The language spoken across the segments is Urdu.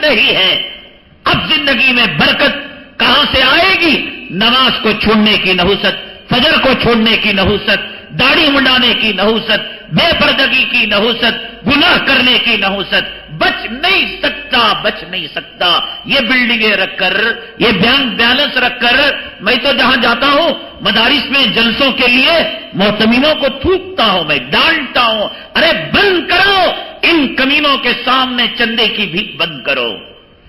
چھوڑتے ہی ہیں. اب زندگی میں برکت کہاں سے آئے گی؟ نماز کو چھوڑنے کی نحوست، فجر کو چھوڑنے کی نحوست، داڑھی منڈانے کی نحوست، بے پردگی کی نحوست، گناہ کرنے کی نحوست. بچ نہیں سکتا، بچ نہیں سکتا. یہ بلڈنگیں رکھ کر، یہ بینک بیلنس رکھ کر، میں تو جہاں جاتا ہوں مدارس میں جلسوں کے لیے محتمینوں کو تھوکتا ہوں، میں ڈانٹتا ہوں، ارے بند کرو، ان کمینوں کے سامنے چندے کی بھیک بند کرو.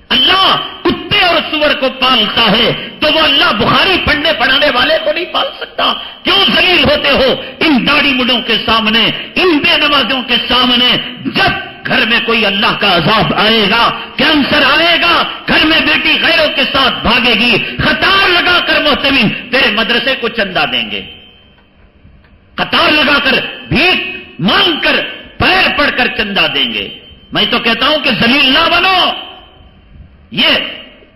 اللہ کتے اور سور کو پالتا ہے تو وہ اللہ بخاری پڑھنے پڑھانے والے کو نہیں پال سکتا؟ کیوں ذلیل ہوتے ہو ان داڑھی مڈوں کے سامنے، ان بے نمازوں کے سامنے؟ جب گھر میں کوئی اللہ کا عذاب آئے گا، کینسر آئے گا، گھر میں بیٹی غیروں کے ساتھ بھاگے گی، قطار لگا کر محتمین تیرے مدرسے کو چندہ دیں گے، قطار لگا کر بھیک مانگ کر پیر پڑ کر چندہ دیں گے. میں تو کہتا ہوں کہ ذلیل نہ بنو. یہ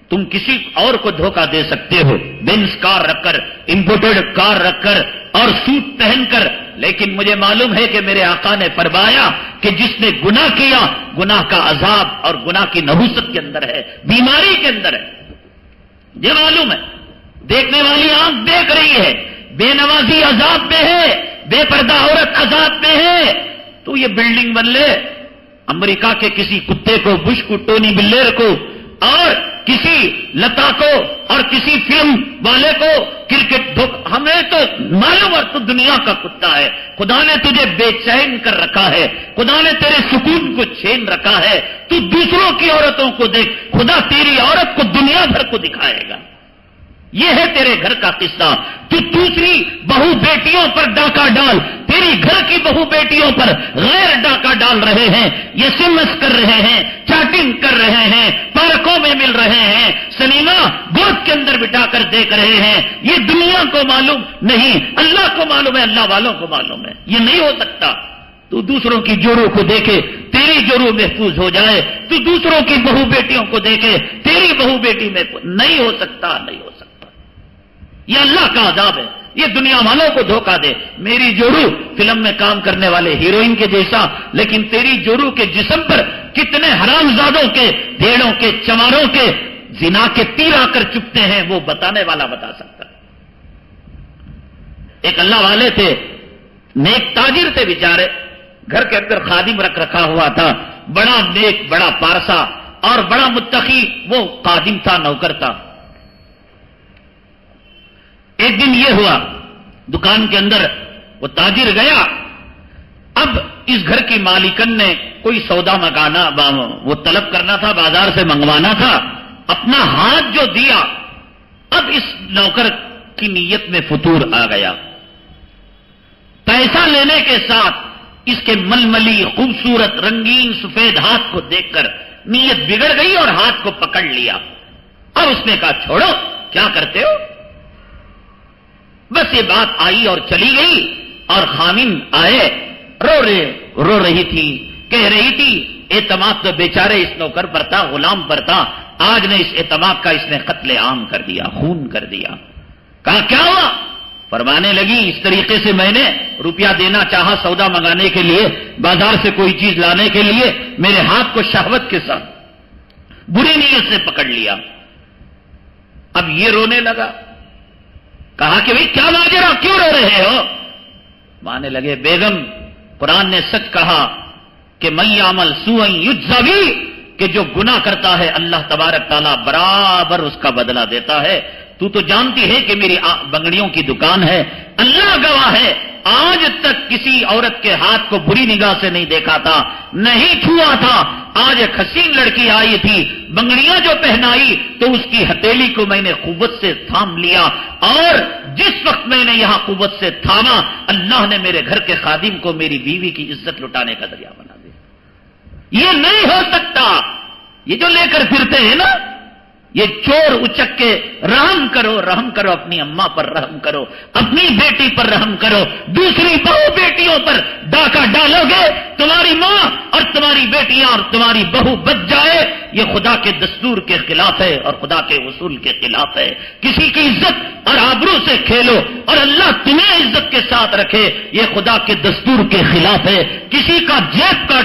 تم کسی اور کو دھوکہ دے سکتے ہو، بینز کار رکھ کر، امپورٹڈ کار رکھ کر اور سوٹ پہن کر، لیکن مجھے معلوم ہے کہ میرے آقا نے فرمایا کہ جس نے گناہ کیا، گناہ کا عذاب اور گناہ کی نحوست کے اندر ہے، بیماری کے اندر ہے. یہ معلوم ہے. دیکھنے والی آنکھ دیکھ رہی ہے، بے نمازی عذاب میں ہے، بے پردہ عورت عذاب میں ہے. تو یہ بلڈنگ بن لے، امریکہ کے کسی کتے کو، بش کو، ٹونی بلیر کو اور کسی لتا کو اور کسی فلم والے کو کرکٹ ہمیں تو معلوم ہے تو دنیا کا کتا ہے. خدا نے تجھے بے چین کر رکھا ہے، خدا نے تیرے سکون کو چھین رکھا ہے. تو دوسروں کی عورتوں کو دیکھ، خدا تیری عورت کو دنیا بھر کو دکھائے گا. یہ ہے تیرے گھر کا قصہ. تو دوسری بہو بیٹیوں پر ڈاکہ ڈال، تیری گھر کی بہو بیٹیوں پر غیر ڈاکہ ڈال رہے ہیں، یہ SMS کر رہے ہیں، چیٹنگ کر رہے ہیں، پارکوں میں مل رہے ہیں، سنیما گود کے اندر بٹھا کر دیکھ رہے ہیں. یہ دنیا کو معلوم نہیں، اللہ کو معلوم ہے، اللہ والوں کو معلوم ہے. یہ نہیں ہو سکتا. تو دوسروں کی جوڑوں کو دیکھے، تیری جوڑوں محفوظ ہو جائے. تو دوسروں کی بہو بیٹیوں کو دیکھے، تیری بہو بیٹی میں نہیں ہو سکتا، نہیں ہو سکتا. یہ اللہ کا عذاب ہے. یہ دنیا والوں کو دھوکہ دے. میری جوڑو فلم میں کام کرنے والے ہیروئن کے جیسا، لیکن تیری جوڑو کے جسم پر کتنے حرامزادوں کے، بھیڑوں کے، چماروں کے زنا کے تیر آ کر چپتے ہیں، وہ بتانے والا بتا سکتا ہے. ایک اللہ والے تھے، نیک تاجر تھے بیچارے، گھر کے اندر خادم رکھ رکھا ہوا تھا، بڑا نیک، بڑا پارسا اور بڑا متقی وہ خادم تھا، نوکر تھا. ایک دن یہ ہوا، دکان کے اندر وہ تاجر گیا. اب اس گھر کی مالکن نے کوئی سودا منگانا، وہ طلب کرنا تھا، بازار سے منگوانا تھا. اپنا ہاتھ جو دیا، اب اس نوکر کی نیت میں فتور آ گیا. پیسہ لینے کے ساتھ اس کے ململی خوبصورت رنگین سفید ہاتھ کو دیکھ کر نیت بگڑ گئی اور ہاتھ کو پکڑ لیا. اور اس نے کہا چھوڑو، کیا کرتے ہو؟ بس یہ بات آئی اور چلی گئی. اور خامن آئے، رو رہی تھی، کہہ رہی تھی اعتماد تو بیچارے اس نوکر پر تھا، غلام پر تھا، آج نے اس اعتماد کا اس نے قتل عام کر دیا، خون کر دیا. کہا کیا ہوا؟ فرمانے لگی اس طریقے سے میں نے روپیہ دینا چاہا سودا منگانے کے لیے، بازار سے کوئی چیز لانے کے لیے، میرے ہاتھ کو شہوت کے ساتھ بری نیت سے پکڑ لیا. اب یہ رونے لگا. کہا کہ بھئی کیا ماجرا، کیوں رو رہے ہو؟ مانے لگے بیگم قرآن نے سچ کہا کہ من یعمل سوءا یجزا بہ، کہ جو گناہ کرتا ہے اللہ تبارک تعالیٰ برابر اس کا بدلہ دیتا ہے. تو جانتی ہے کہ میری بنگڑیوں کی دکان ہے، اللہ گواہ ہے آج تک کسی عورت کے ہاتھ کو بری نگاہ سے نہیں دیکھا تھا، نہیں چھوا تھا. آج ایک حسین لڑکی آئی تھی، بنگڑیاں جو پہنائی تو اس کی ہتھیلی کو میں نے قوت سے تھام لیا، اور جس وقت میں نے یہاں قوت سے تھاما، اللہ نے میرے گھر کے خادم کو میری بیوی کی عزت لٹانے کا ذریعہ بنا دیا. یہ نہیں ہو سکتا. یہ جو لے کر پھرتے ہیں نا، یہ چور اچک کے رحم کرو، رحم کرو، اپنی اماں پر رحم کرو، اپنی بیٹی پر رحم کرو. دوسری بہو بیٹیوں پر ڈاکہ ڈالو گے، تمہاری ماں اور تمہاری بیٹیاں اور تمہاری بہو بچ جائے. یہ خدا کے دستور کے خلاف ہے اور خدا کے اصول کے خلاف ہے. کسی کی عزت اور آبرو سے کھیلو اور اللہ تمہیں عزت کے ساتھ رکھے، یہ خدا کے دستور کے خلاف ہے. کسی کا جیب کاٹو